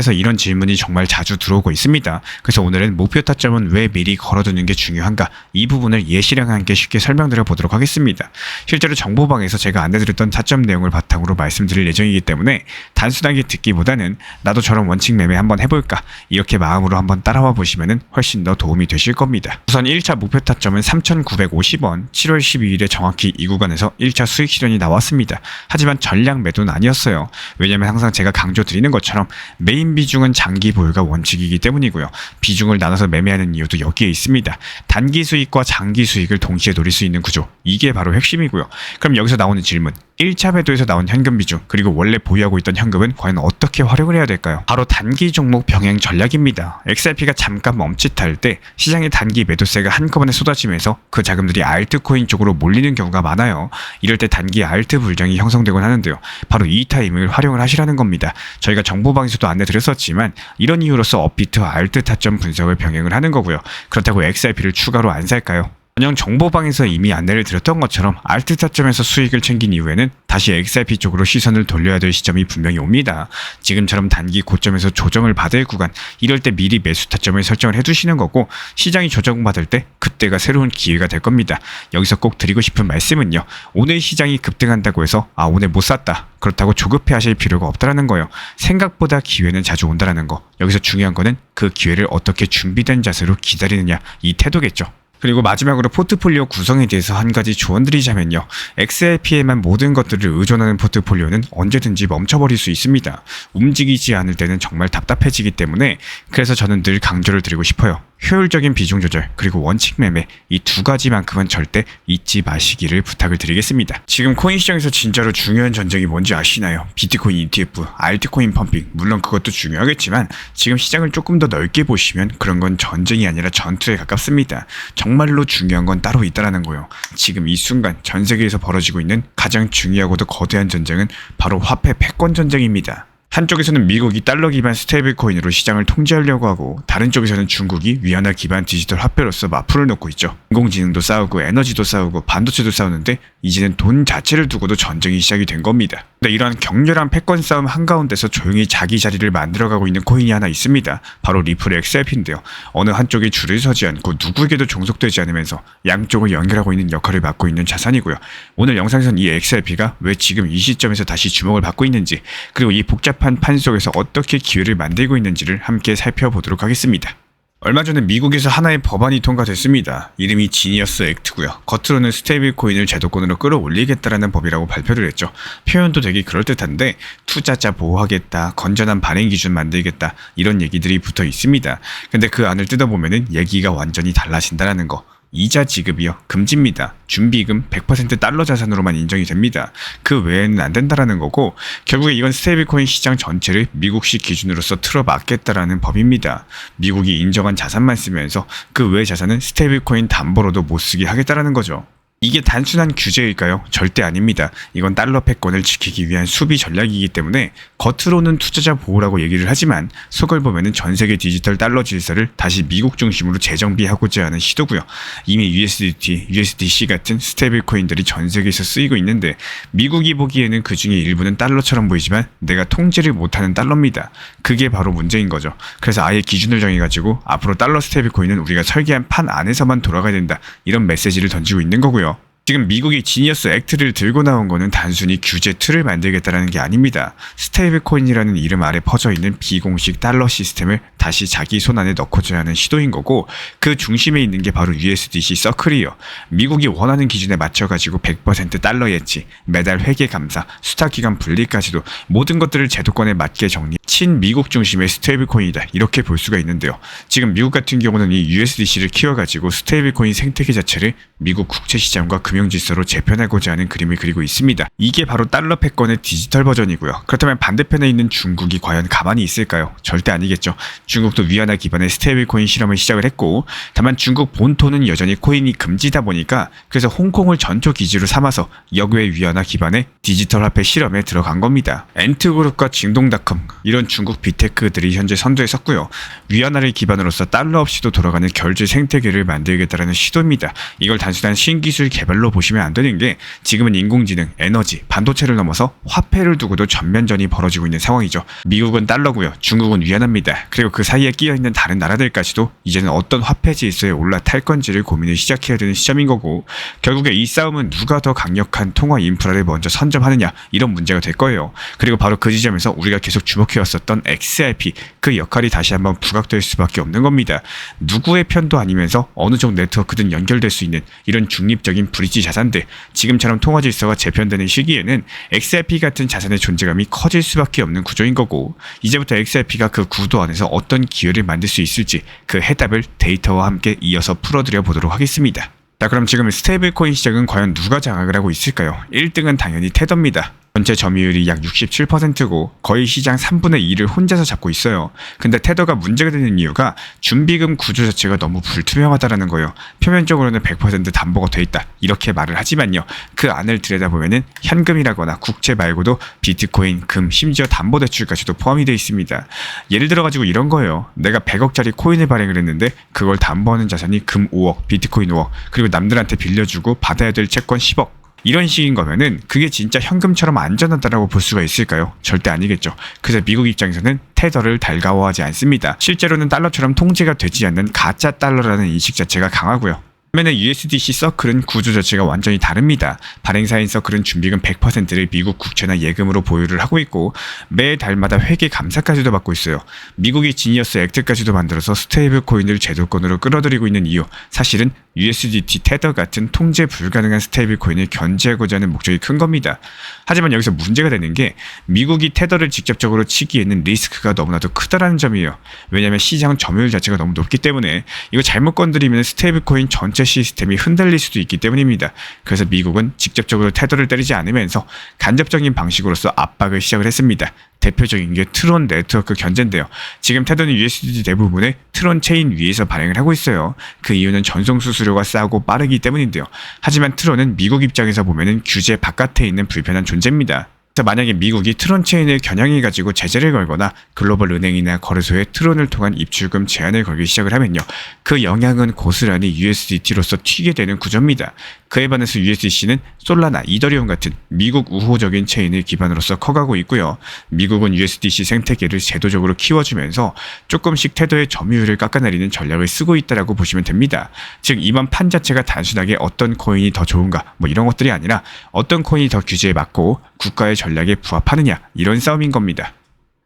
여러분들께서 이런 질문이 정말 자주 들어오고 있습니다. 그래서 오늘은 목표 타점은 왜 미리 걸어두는 게 중요한가, 이 부분을 예시랑 함께 쉽게 설명드려 보도록 하겠습니다. 실제로 정보방에서 제가 안내드렸던 타점 내용을 바탕으로 말씀드릴 예정이기 때문에 단순하게 듣기보다는 나도 저런 원칙 매매 한번 해볼까, 이렇게 마음으로 한번 따라와 보시면 훨씬 더 도움이 되실 겁니다. 우선 1차 목표 타점은 3,950원, 7월 12일에 정확히 이 구간에서 1차 수익 실현이 나왔습니다. 하지만 전량 매도는 아니었어요. 왜냐면 항상 제가 강조드리는 것처럼 메인 비중은 장기 보유가 원칙이기 때문이고요. 비중을 나눠서 매매하는 이유도 여기에 있습니다. 단기 수익과 장기 수익을 동시에 노릴 수 있는 구조, 이게 바로 핵심이고요. 그럼 여기서 나오는 질문, 1차 매도에서 나온 현금 비중, 그리고 원래 보유하고 있던 현금은 과연 어떻게 활용을 해야 될까요? 바로 단기 종목 병행 전략입니다. XRP가 잠깐 멈칫할 때 시장의 단기 매도세가 한꺼번에 쏟아지면서 그 자금들이 알트코인 쪽으로 몰리는 경우가 많아요. 이럴 때 단기 알트 불량이 형성되곤 하는데요. 바로 이 타임을 활용을 하시라는 겁니다. 저희가 정보방에서도 안내드렸었지만 이런 이유로서 업비트와 알트 타점 분석을 병행을 하는 거고요. 그렇다고 XRP를 추가로 안 살까요? 전형 정보방에서 이미 안내를 드렸던 것처럼 알트 타점에서 수익을 챙긴 이후에는 다시 XRP 쪽으로 시선을 돌려야 될 시점이 분명히 옵니다. 지금처럼 단기 고점에서 조정을 받을 구간, 이럴 때 미리 매수 타점을 설정을 해두시는 거고, 시장이 조정받을 때 그때가 새로운 기회가 될 겁니다. 여기서 꼭 드리고 싶은 말씀은요, 오늘 시장이 급등한다고 해서 오늘 못 샀다, 그렇다고 조급해 하실 필요가 없다라는 거예요. 생각보다 기회는 자주 온다라는 거. 여기서 중요한 거는 그 기회를 어떻게 준비된 자세로 기다리느냐, 이 태도겠죠. 그리고 마지막으로 포트폴리오 구성에 대해서 한 가지 조언드리자면요, XRP에만 모든 것들을 의존하는 포트폴리오는 언제든지 멈춰버릴 수 있습니다. 움직이지 않을 때는 정말 답답해지기 때문에, 그래서 저는 늘 강조를 드리고 싶어요. 효율적인 비중 조절, 그리고 원칙 매매, 이 두 가지만큼은 절대 잊지 마시기를 부탁을 드리겠습니다. 지금 코인 시장에서 진짜로 중요한 전쟁이 뭔지 아시나요? 비트코인 ETF, 알트코인 펌핑, 물론 그것도 중요하겠지만 지금 시장을 조금 더 넓게 보시면 그런 건 전쟁이 아니라 전투에 가깝습니다. 정말로 중요한 건 따로 있다라는 거예요. 지금 이 순간 전 세계에서 벌어지고 있는 가장 중요하고도 거대한 전쟁은 바로 화폐 패권 전쟁입니다. 한쪽에서는 미국이 달러 기반 스테이블 코인으로 시장을 통제하려고 하고, 다른 쪽에서는 중국이 위안화 기반 디지털 화폐로서 맞불을 놓고 있죠. 인공지능도 싸우고 에너지도 싸우고 반도체도 싸우는데 이제는 돈 자체를 두고도 전쟁이 시작이 된 겁니다. 근데 이러한 격렬한 패권 싸움 한가운데서 조용히 자기 자리를 만들어가고 있는 코인이 하나 있습니다. 바로 리플 XRP인데요. 어느 한쪽에 줄을 서지 않고 누구에게도 종속되지 않으면서 양쪽을 연결하고 있는 역할을 맡고 있는 자산이고요. 오늘 영상에서는 이 XRP가 왜 지금 이 시점에서 다시 주목을 받고 있는지, 그리고 이 복잡한 판 속에서 어떻게 기회를 만들고 있는지를 함께 살펴보도록 하겠습니다. 얼마 전에 미국에서 하나의 법안이 통과됐습니다. 이름이 지니어스 액트고요. 겉으로는 스테이블 코인을 제도권으로 끌어올리겠다라는 법이라고 발표를 했죠. 표현도 되게 그럴듯한데, 투자자 보호하겠다, 건전한 발행 기준 만들겠다, 이런 얘기들이 붙어 있습니다. 근데 그 안을 뜯어보면은 얘기가 완전히 달라진다라는 거. 이자 지급이요, 금지입니다. 준비금 100% 달러 자산으로만 인정이 됩니다. 그 외에는 안 된다라는 거고, 결국에 이건 스테이블코인 시장 전체를 미국식 기준으로서 틀어막겠다라는 법입니다. 미국이 인정한 자산만 쓰면서 그 외 자산은 스테이블코인 담보로도 못 쓰게 하겠다라는 거죠. 이게 단순한 규제일까요? 절대 아닙니다. 이건 달러 패권을 지키기 위한 수비 전략이기 때문에 겉으로는 투자자 보호라고 얘기를 하지만 속을 보면은 전 세계 디지털 달러 질서를 다시 미국 중심으로 재정비하고자 하는 시도고요. 이미 USDT, USDC 같은 스테이블 코인들이 전 세계에서 쓰이고 있는데, 미국이 보기에는 그 중에 일부는 달러처럼 보이지만 내가 통제를 못하는 달러입니다. 그게 바로 문제인 거죠. 그래서 아예 기준을 정해가지고 앞으로 달러 스테이블 코인은 우리가 설계한 판 안에서만 돌아가야 된다, 이런 메시지를 던지고 있는 거고요. 지금 미국이 지니어스 액트를 들고 나온 거는 단순히 규제 틀을 만들겠다라는 게 아닙니다. 스테이블 코인이라는 이름 아래 퍼져 있는 비공식 달러 시스템을 다시 자기 손 안에 넣고자 하는 시도인 거고, 그 중심에 있는 게 바로 USDC 서클이요. 미국이 원하는 기준에 맞춰가지고 100% 달러 예치, 매달 회계 감사, 수탁 기간 분리까지도 모든 것들을 제도권에 맞게 정리, 친미국 중심의 스테이블 코인이다, 이렇게 볼 수가 있는데요. 지금 미국 같은 경우는 이 USDC를 키워가지고 스테이블 코인 생태계 자체를 미국 국채 시장과 금융 질서로 재편하고자 하는 그림을 그리고 있습니다. 이게 바로 달러 패권의 디지털 버전이고요. 그렇다면 반대편에 있는 중국이 과연 가만히 있을까요? 절대 아니겠죠. 중국도 위안화 기반의 스테이블 코인 실험을 시작을 했고, 다만 중국 본토는 여전히 코인이 금지다 보니까 그래서 홍콩을 전초 기지로 삼아서 역외 위안화 기반의 디지털 화폐 실험에 들어간 겁니다. 엔트그룹과 징동닷컴, 이런 중국 빅테크들이 현재 선두에 섰고요. 위안화를 기반으로서 달러 없이도 돌아가는 결제 생태계를 만들겠다라는 시도입니다. 이걸 단순한 신기술 개발로 말로 보시면 안 되는 게 지금은 인공지능, 에너지, 반도체를 넘어서 화폐를 두고도 전면전이 벌어지고 있는 상황이죠. 미국은 달러고요. 중국은 위안화입니다. 그리고 그 사이에 끼어있는 다른 나라들까지도 이제는 어떤 화폐 질서에 올라탈 건지를 고민을 시작해야 되는 시점인 거고, 결국에 이 싸움은 누가 더 강력한 통화 인프라를 먼저 선점하느냐, 이런 문제가 될 거예요. 그리고 바로 그 지점에서 우리가 계속 주목해왔었던 XRP, 그 역할이 다시 한번 부각될 수밖에 없는 겁니다. 누구의 편도 아니면서 어느 정도 네트워크든 연결될 수 있는 이런 중립적인 브릿지 자산들, 지금처럼 통화 질서가 재편되는 시기에는 XRP 같은 자산의 존재감이 커질 수밖에 없는 구조인 거고, 이제부터 XRP가 그 구도 안에서 어떤 기회를 만들 수 있을지 그 해답을 데이터와 함께 이어서 풀어드려 보도록 하겠습니다. 자, 그럼 지금 스테이블 코인 시장은 과연 누가 장악을 하고 있을까요? 1등은 당연히 테더입니다. 전체 점유율이 약 67%고 거의 시장 3분의 2를 혼자서 잡고 있어요. 근데 테더가 문제가 되는 이유가 준비금 구조 자체가 너무 불투명하다라는 거예요. 표면적으로는 100% 담보가 돼 있다, 이렇게 말을 하지만요, 그 안을 들여다보면은 현금이라거나 국채 말고도 비트코인, 금, 심지어 담보대출까지도 포함이 되어 있습니다. 예를 들어가지고 이런 거예요. 내가 100억짜리 코인을 발행을 했는데 그걸 담보하는 자산이 금 5억, 비트코인 5억, 그리고 남들한테 빌려주고 받아야 될 채권 10억. 이런 식인 거면은 그게 진짜 현금처럼 안전하다라고 볼 수가 있을까요? 절대 아니겠죠. 그래서 미국 입장에서는 테더를 달가워하지 않습니다. 실제로는 달러처럼 통제가 되지 않는 가짜 달러라는 인식 자체가 강하고요. 반면에 USDC 서클은 구조 자체가 완전히 다릅니다. 발행사인 서클은 준비금 100%를 미국 국채나 예금으로 보유를 하고 있고 매 달마다 회계 감사까지도 받고 있어요. 미국이 지니어스 액트까지도 만들어서 스테이블 코인을 제도권으로 끌어들이고 있는 이유, 사실은 USDT 테더 같은 통제 불가능한 스테이블 코인을 견제하고자 하는 목적이 큰 겁니다. 하지만 여기서 문제가 되는 게 미국이 테더를 직접적으로 치기에는 리스크가 너무나도 크다라는 점이에요. 왜냐하면 시장 점유율 자체가 너무 높기 때문에 이거 잘못 건드리면 스테이블 코인 전체 시스템이 흔들릴 수도 있기 때문입니다. 그래서 미국은 직접적으로 테더를 때리지 않으면서 간접적인 방식으로서 압박을 시작을 했습니다. 대표적인 게 트론 네트워크 견제인데요. 지금 테더는 USDT 대부분을 트론 체인 위에서 발행을 하고 있어요. 그 이유는 전송 수수료가 싸고 빠르기 때문인데요. 하지만 트론은 미국 입장에서 보면은 규제 바깥에 있는 불편한 존재입니다. 그래서 만약에 미국이 트론 체인을 겨냥해가지고 제재를 걸거나 글로벌 은행이나 거래소에 트론을 통한 입출금 제한을 걸기 시작을 하면요, 그 영향은 고스란히 USDT로서 튀게 되는 구조입니다. 그에 반해서 USDC는 솔라나, 이더리움 같은 미국 우호적인 체인을 기반으로서 커가고 있고요. 미국은 USDC 생태계를 제도적으로 키워주면서 조금씩 테더의 점유율을 깎아내리는 전략을 쓰고 있다라고 보시면 됩니다. 즉 이번 판 자체가 단순하게 어떤 코인이 더 좋은가 뭐 이런 것들이 아니라 어떤 코인이 더 규제에 맞고 국가의 전략에 부합하느냐, 이런 싸움인 겁니다.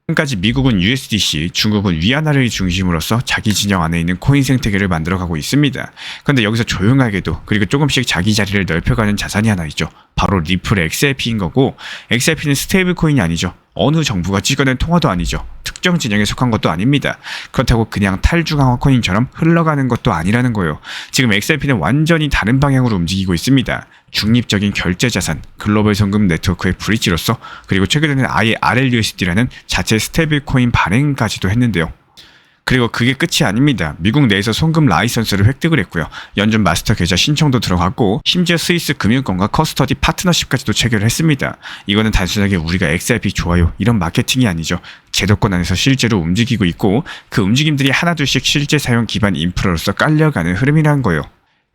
지금까지 미국은 USDC, 중국은 위안화를 중심으로서 자기 진영 안에 있는 코인 생태계를 만들어가고 있습니다. 그런데 여기서 조용하게도 그리고 조금씩 자기 자리를 넓혀가는 자산이 하나 있죠. 바로 리플의 XRP인 거고, XRP는 스테이블 코인이 아니죠. 어느 정부가 찍어낸 통화도 아니죠. 특정 진영에 속한 것도 아닙니다. 그렇다고 그냥 탈중앙화 코인처럼 흘러가는 것도 아니라는 거예요. 지금 XRP는 완전히 다른 방향으로 움직이고 있습니다. 중립적인 결제 자산, 글로벌 송금 네트워크의 브릿지로서, 그리고 최근에는 아예 RLUSD라는 자체 스테이블 코인 발행까지도 했는데요. 그리고 그게 끝이 아닙니다. 미국 내에서 송금 라이선스를 획득을 했고요. 연준 마스터 계좌 신청도 들어갔고, 심지어 스위스 금융권과 커스터디 파트너십까지도 체결을 했습니다. 이거는 단순하게 우리가 XRP 좋아요 이런 마케팅이 아니죠. 제도권 안에서 실제로 움직이고 있고, 그 움직임들이 하나둘씩 실제 사용 기반 인프라로서 깔려가는 흐름이라는 거예요.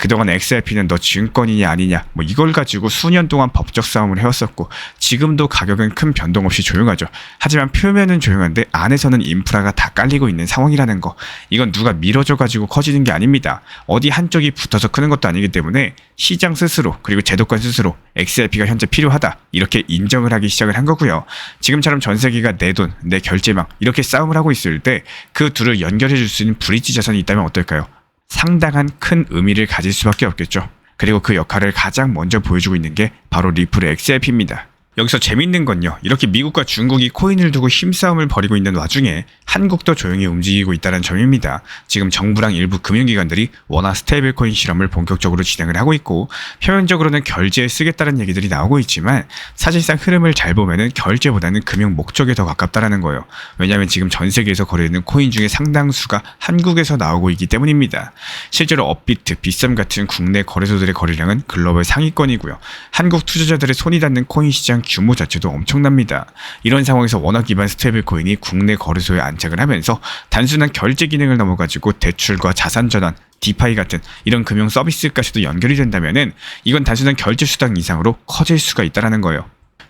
그동안 XRP는 너 증권이냐 아니냐 뭐 이걸 가지고 수년 동안 법적 싸움을 해왔었고, 지금도 가격은 큰 변동 없이 조용하죠. 하지만 표면은 조용한데 안에서는 인프라가 다 깔리고 있는 상황이라는 거, 이건 누가 밀어줘 가지고 커지는 게 아닙니다. 어디 한쪽이 붙어서 크는 것도 아니기 때문에 시장 스스로 그리고 제도권 스스로 XRP가 현재 필요하다 이렇게 인정을 하기 시작을 한 거고요. 지금처럼 전 세계가 내 돈, 내 결제망 이렇게 싸움을 하고 있을 때 그 둘을 연결해 줄 수 있는 브릿지 자산이 있다면 어떨까요? 상당한 큰 의미를 가질 수밖에 없겠죠. 그리고 그 역할을 가장 먼저 보여주고 있는 게 바로 리플의 XRP입니다. 여기서 재밌는 건요, 이렇게 미국과 중국이 코인을 두고 힘싸움을 벌이고 있는 와중에 한국도 조용히 움직이고 있다는 점입니다. 지금 정부랑 일부 금융기관들이 원화 스테이블 코인 실험을 본격적으로 진행을 하고 있고, 표면적으로는 결제에 쓰겠다는 얘기들이 나오고 있지만 사실상 흐름을 잘 보면은 결제보다는 금융 목적에 더 가깝다라는 거예요. 왜냐하면 지금 전 세계에서 거래되는 코인 중에 상당수가 한국에서 나오고 있기 때문입니다. 실제로 업비트, 빗썸 같은 국내 거래소들의 거래량은 글로벌 상위권이고요. 한국 투자자들의 손이 닿는 코인 시장 규모 자체도 엄청납니다. 이런 상황에서 원화 기반 스테이블 코인이 국내 거래소에 안착을 하면서 단순한 결제 기능을 넘어가지고 대출과 자산 전환, 디파이 같은 이런 금융 서비스까지도 연결이 된다면은 이건 단순한 결제 수단 이상으로 커질 수가 있다는 거예요.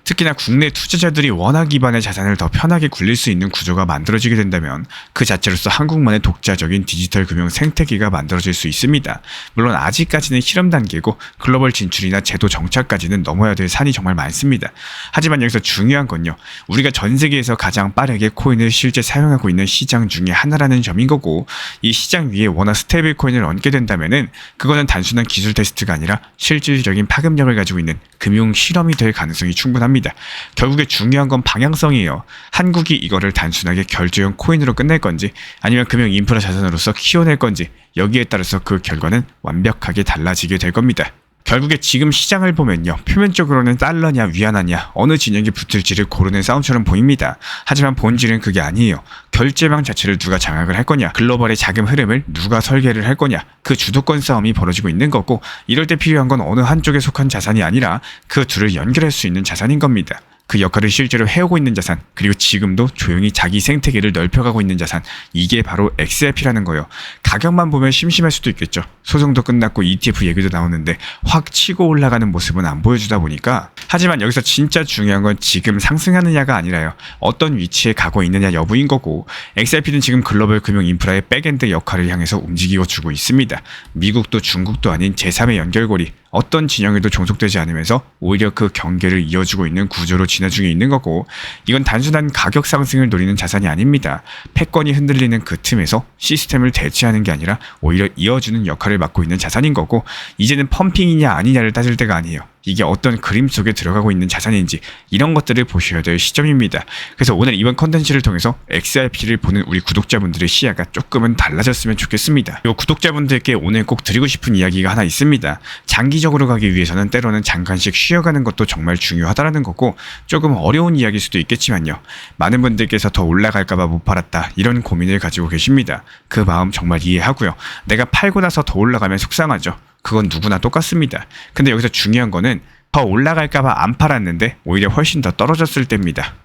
특히나 국내 투자자들이 원화 기반의 자산을 더 편하게 굴릴 수 있는 구조가 만들어지게 된다면 그 자체로서 한국만의 독자적인 디지털 금융 생태계가 만들어질 수 있습니다. 물론 아직까지는 실험 단계고 글로벌 진출이나 제도 정착까지는 넘어야 될 산이 정말 많습니다. 하지만 여기서 중요한 건요. 우리가 전 세계에서 가장 빠르게 코인을 실제 사용하고 있는 시장 중에 하나라는 점인 거고, 이 시장 위에 원화 스테이블 코인을 얹게 된다면은 그거는 단순한 기술 테스트가 아니라 실질적인 파급력을 가지고 있는 금융 실험이 될 가능성이 충분합니다. 결국에 중요한 건 방향성이에요. 한국이 이거를 단순하게 결제용 코인으로 끝낼 건지 아니면 금융 인프라 자산으로서 키워낼 건지, 여기에 따라서 그 결과는 완벽하게 달라지게 될 겁니다. 결국에 지금 시장을 보면요, 표면적으로는 달러냐 위안화냐 어느 진영이 붙을지를 고르는 싸움처럼 보입니다. 하지만 본질은 그게 아니에요. 결제망 자체를 누가 장악을 할 거냐, 글로벌의 자금 흐름을 누가 설계를 할 거냐, 그 주도권 싸움이 벌어지고 있는 거고, 이럴 때 필요한 건 어느 한쪽에 속한 자산이 아니라 그 둘을 연결할 수 있는 자산인 겁니다. 그 역할을 실제로 해오고 있는 자산, 그리고 지금도 조용히 자기 생태계를 넓혀가고 있는 자산, 이게 바로 XRP라는 거예요. 가격만 보면 심심할 수도 있겠죠. 소송도 끝났고 ETF 얘기도 나오는데 확 치고 올라가는 모습은 안 보여주다 보니까. 하지만 여기서 진짜 중요한 건 지금 상승하느냐가 아니라요, 어떤 위치에 가고 있느냐 여부인 거고, XRP는 지금 글로벌 금융 인프라의 백엔드 역할을 향해서 움직이고 주고 있습니다. 미국도 중국도 아닌 제3의 연결고리, 어떤 진영에도 종속되지 않으면서 오히려 그 경계를 이어주고 있는 구조로 진화 중에 있는 거고, 이건 단순한 가격 상승을 노리는 자산이 아닙니다. 패권이 흔들리는 그 틈에서 시스템을 대체하는 게 아니라 오히려 이어주는 역할을 맡고 있는 자산인 거고, 이제는 펌핑이냐 아니냐를 따질 때가 아니에요. 이게 어떤 그림 속에 들어가고 있는 자산인지, 이런 것들을 보셔야 될 시점입니다. 그래서 오늘 이번 컨텐츠를 통해서 XRP를 보는 우리 구독자분들의 시야가 조금은 달라졌으면 좋겠습니다. 이 구독자분들께 오늘 꼭 드리고 싶은 이야기가 하나 있습니다. 장기적으로 가기 위해서는 때로는 잠깐씩 쉬어가는 것도 정말 중요하다라는 거고, 조금 어려운 이야기일 수도 있겠지만요, 많은 분들께서 더 올라갈까봐 못 팔았다 이런 고민을 가지고 계십니다. 그 마음 정말 이해하고요. 내가 팔고 나서 더 올라가면 속상하죠. 그건 누구나 똑같습니다. 근데 여기서 중요한 거는 더 올라갈까봐 안 팔았는데 오히려 훨씬 더 떨어졌을 때입니다.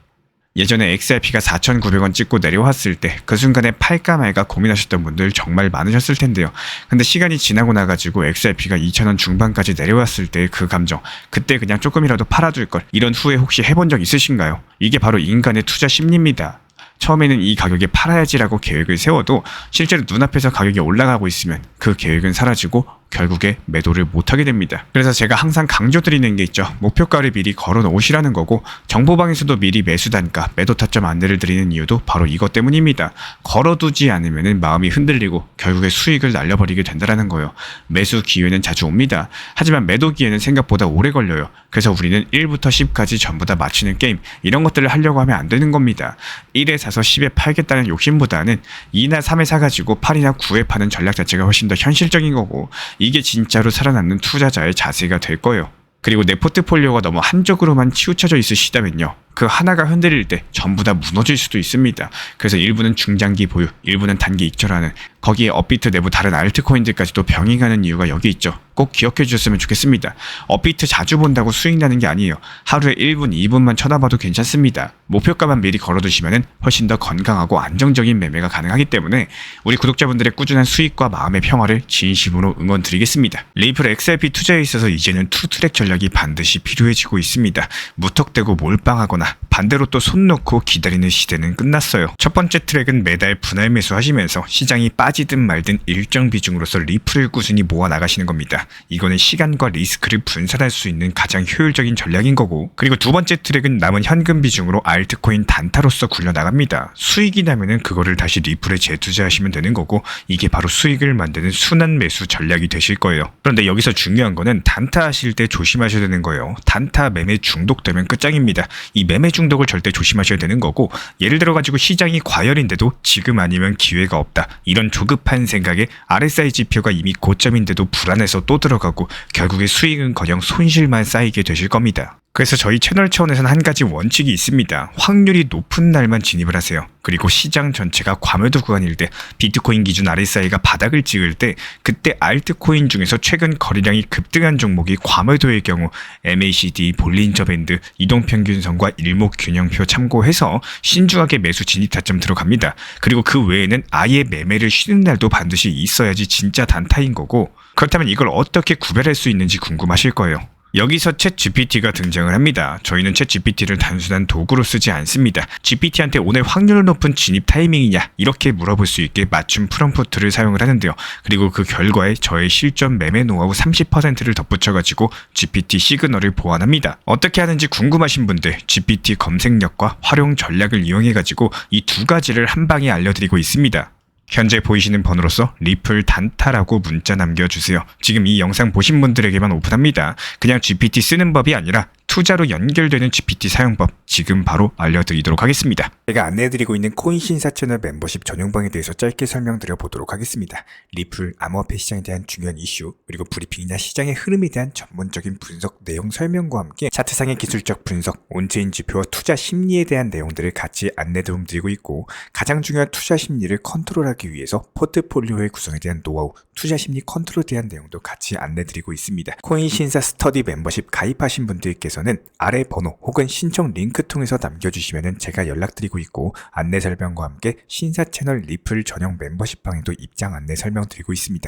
예전에 XRP가 4,900원 찍고 내려왔을 때 그 순간에 팔까 말까 고민하셨던 분들 정말 많으셨을 텐데요. 근데 시간이 지나고 나가지고 XRP가 2,000원 중반까지 내려왔을 때의 그 감정, 그때 그냥 조금이라도 팔아둘 걸, 이런 후회 혹시 해본 적 있으신가요? 이게 바로 인간의 투자 심리입니다. 처음에는 이 가격에 팔아야지라고 계획을 세워도 실제로 눈앞에서 가격이 올라가고 있으면 그 계획은 사라지고 결국에 매도를 못하게 됩니다. 그래서 제가 항상 강조드리는 게 있죠. 목표가를 미리 걸어놓으시라는 거고, 정보방에서도 미리 매수 단가, 매도 타점 안내를 드리는 이유도 바로 이것 때문입니다. 걸어두지 않으면 마음이 흔들리고 결국에 수익을 날려버리게 된다는 거예요. 매수 기회는 자주 옵니다. 하지만 매도 기회는 생각보다 오래 걸려요. 그래서 우리는 1부터 10까지 전부 다 맞추는 게임, 이런 것들을 하려고 하면 안 되는 겁니다. 1에 사서 10에 팔겠다는 욕심보다는 2나 3에 사가지고 8이나 9에 파는 전략 자체가 훨씬 더 현실적인 거고, 이게 진짜로 살아남는 투자자의 자세가 될 거예요. 그리고 내 포트폴리오가 너무 한쪽으로만 치우쳐져 있으시다면요, 그 하나가 흔들릴 때 전부 다 무너질 수도 있습니다. 그래서 일부는 중장기 보유, 일부는 단기 익절하는, 거기에 업비트 내부 다른 알트코인들까지도 병행하는 이유가 여기 있죠. 꼭 기억해 주셨으면 좋겠습니다. 업비트 자주 본다고 수익 나는 게 아니에요. 하루에 1분, 2분만 쳐다봐도 괜찮습니다. 목표가만 미리 걸어두시면 훨씬 더 건강하고 안정적인 매매가 가능하기 때문에 우리 구독자분들의 꾸준한 수익과 마음의 평화를 진심으로 응원드리겠습니다. 레이플 XRP 투자에 있어서 이제는 투트랙 전략이 반드시 필요해지고 있습니다. 무턱대고 몰빵하거나 반대로 또 손 놓고 기다리는 시대는 끝났어요. 첫 번째 트랙은 매달 분할 매수하시면서 시장이 빠지든 말든 일정 비중으로서 리플을 꾸준히 모아 나가시는 겁니다. 이거는 시간과 리스크를 분산할 수 있는 가장 효율적인 전략인 거고, 그리고 두 번째 트랙은 남은 현금 비중으로 알트코인 단타로서 굴려나갑니다. 수익이 나면은 그거를 다시 리플에 재투자하시면 되는 거고, 이게 바로 수익을 만드는 순환 매수 전략이 되실 거예요. 그런데 여기서 중요한 거는 단타 하실 때 조심하셔야 되는 거예요. 단타 매매 중독되면 끝장입니다. 이 매매 중독을 절대 조심하셔야 되는 거고, 예를 들어 가지고 시장이 과열인데도 지금 아니면 기회가 없다, 이런 조급한 생각에 RSI 지표가 이미 고점인데도 불안해서 또 들어가고 결국에 수익은커녕 손실만 쌓이게 되실 겁니다. 그래서 저희 채널 차원에서는 한 가지 원칙이 있습니다. 확률이 높은 날만 진입을 하세요. 그리고 시장 전체가 과매도 구간일 때, 비트코인 기준 RSI가 바닥을 찍을 때, 그때 알트코인 중에서 최근 거래량이 급등한 종목이 과매도의 경우 MACD, 볼린저 밴드, 이동평균선과 일목균형표 참고해서 신중하게 매수 진입 타점 들어갑니다. 그리고 그 외에는 아예 매매를 쉬는 날도 반드시 있어야지 진짜 단타인 거고, 그렇다면 이걸 어떻게 구별할 수 있는지 궁금하실 거예요. 여기서 챗 GPT가 등장을 합니다. 저희는 챗 GPT를 단순한 도구로 쓰지 않습니다. GPT한테 오늘 확률 높은 진입 타이밍이냐 이렇게 물어볼 수 있게 맞춤 프롬프트를 사용을 하는데요. 그리고 그 결과에 저의 실전 매매 노하우 30%를 덧붙여가지고 GPT 시그널을 보완합니다. 어떻게 하는지 궁금하신 분들 GPT 검색력과 활용 전략을 이용해가지고 이 두 가지를 한 방에 알려드리고 있습니다. 현재 보이시는 번호로서 리플 단타라고 문자 남겨주세요. 지금 이 영상 보신 분들에게만 오픈합니다. 그냥 GPT 쓰는 법이 아니라 투자로 연결되는 GPT 사용법 지금 바로 알려드리도록 하겠습니다. 제가 안내해드리고 있는 코인 신사 채널 멤버십 전용방에 대해서 짧게 설명드려 보도록 하겠습니다. 리플, 암호화폐 시장에 대한 중요한 이슈, 그리고 브리핑이나 시장의 흐름에 대한 전문적인 분석 내용 설명과 함께 차트상의 기술적 분석, 온체인 지표와 투자 심리에 대한 내용들을 같이 안내 도움드리고 있고, 가장 중요한 투자 심리를 컨트롤하기 위해서 포트폴리오의 구성에 대한 노하우, 투자 심리 컨트롤에 대한 내용도 같이 안내드리고 있습니다. 코인 신사 스터디 멤버십 가입하신 분들께서는 아래 번호 혹은 신청 링크 통해서 남겨주시면 제가 연락드리고 있고, 안내 설명과 함께 신사 채널 리플 전용 멤버십 방에도 입장 안내 설명드리고 있습니다.